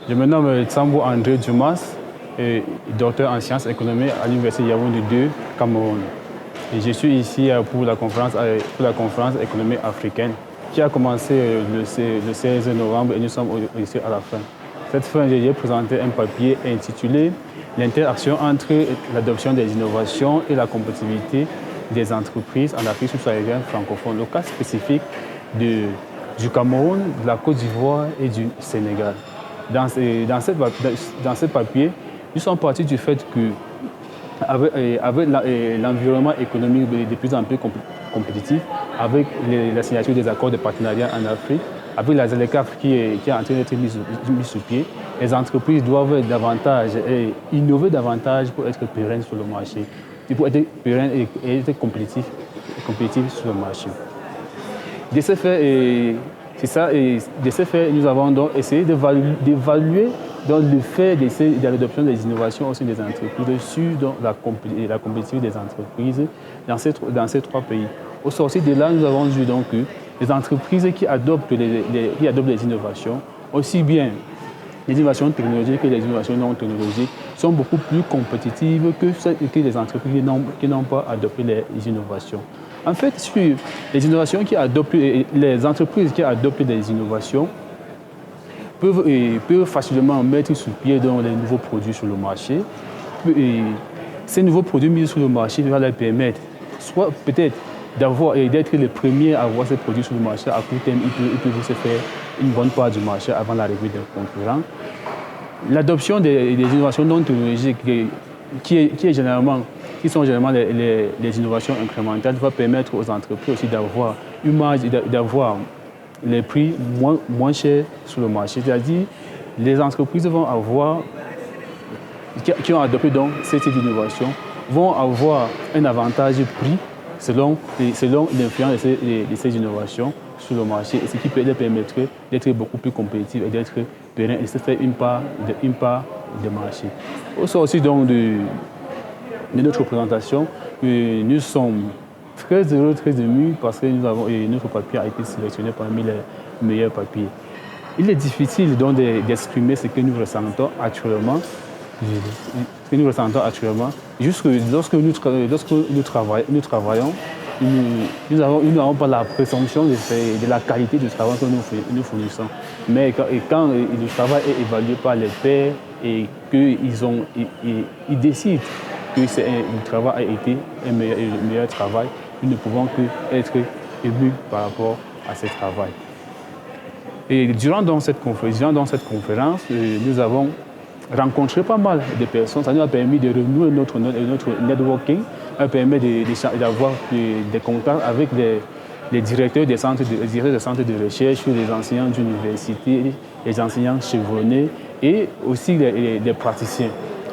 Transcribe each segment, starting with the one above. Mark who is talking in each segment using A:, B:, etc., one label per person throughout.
A: Je me nomme Tsambo André Dumas, docteur en sciences économiques à l'Université Yaoundé 2, Cameroun. Et je suis ici pour la conférence économique africaine qui a commencé le 16 novembre et nous sommes ici à la fin. Cette fin, j'ai présenté un papier intitulé « L'interaction entre l'adoption des innovations et la compétitivité des entreprises en Afrique subsaharienne francophone », le cas spécifique du Cameroun, de la Côte d'Ivoire et du Sénégal. Dans ce papier, nous sommes partis du fait que avec l'environnement économique de plus en plus compétitif, avec la signature des accords de partenariat en Afrique, avec la ZLECAf qui est en train d'être mise sur pied, les entreprises doivent innover davantage pour être pérennes sur le marché, pour être pérennes et être compétitifs sur le marché. De ce fait, nous avons donc essayé d'évaluer l'effet de l'adoption des innovations au sein des entreprises sur la compétitivité des entreprises dans ces trois pays. Au sortir de là, nous avons vu donc que les entreprises qui adoptent les innovations, aussi bien les innovations technologiques que les innovations non technologiques, sont beaucoup plus compétitives que les entreprises qui n'ont pas adopté les innovations. En fait, sur les entreprises qui adoptent des innovations peuvent facilement mettre sur pied les nouveaux produits sur le marché. Et ces nouveaux produits mis sur le marché vont leur permettre soit peut-être d'être les premiers à avoir ces produits sur le marché à court terme, ils peuvent se faire une bonne part du marché avant l'arrivée des concurrents. L'adoption des innovations non technologiques qui sont généralement les innovations incrémentales va permettre aux entreprises aussi d'avoir une marge, d'avoir les prix moins chers sur le marché. C'est-à-dire les entreprises qui ont adopté donc ce type d'innovation vont avoir un avantage prix selon l'influence de ces innovations sur le marché, et ce qui leur permettrait d'être beaucoup plus compétitifs et d'être pérennes et de se faire une part de marché. Au sortir donc de notre présentation, nous sommes très heureux, très émus parce que notre papier a été sélectionné parmi les meilleurs papiers. Il est difficile donc d'exprimer ce que nous ressentons actuellement. Jusque lorsque nous travaillons, nous n'avons pas la présomption de la qualité du travail que nous fournissons. Mais quand le travail est évalué par les pairs et qu'ils décident que le travail a été un meilleur travail, nous ne pouvons qu'être émus par rapport à ce travail. Et durant cette conférence, nous avons rencontré pas mal de personnes. Ça nous a permis de renouer notre networking, ça a permis d'avoir des contacts avec les directeurs des centres de recherche, les enseignants d'université, les enseignants chevronnés et aussi les praticiens.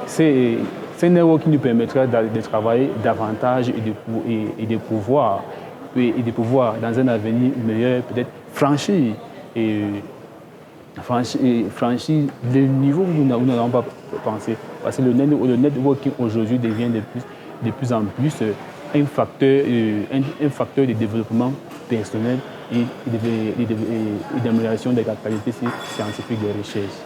A: C'est un network qui nous permettra de travailler davantage et de pouvoir, dans un avenir meilleur, peut-être franchir le niveau où nous n'avons pas pensé. Parce que le networking aujourd'hui devient de plus en plus un facteur de développement personnel et d'amélioration de la qualité scientifique des recherches.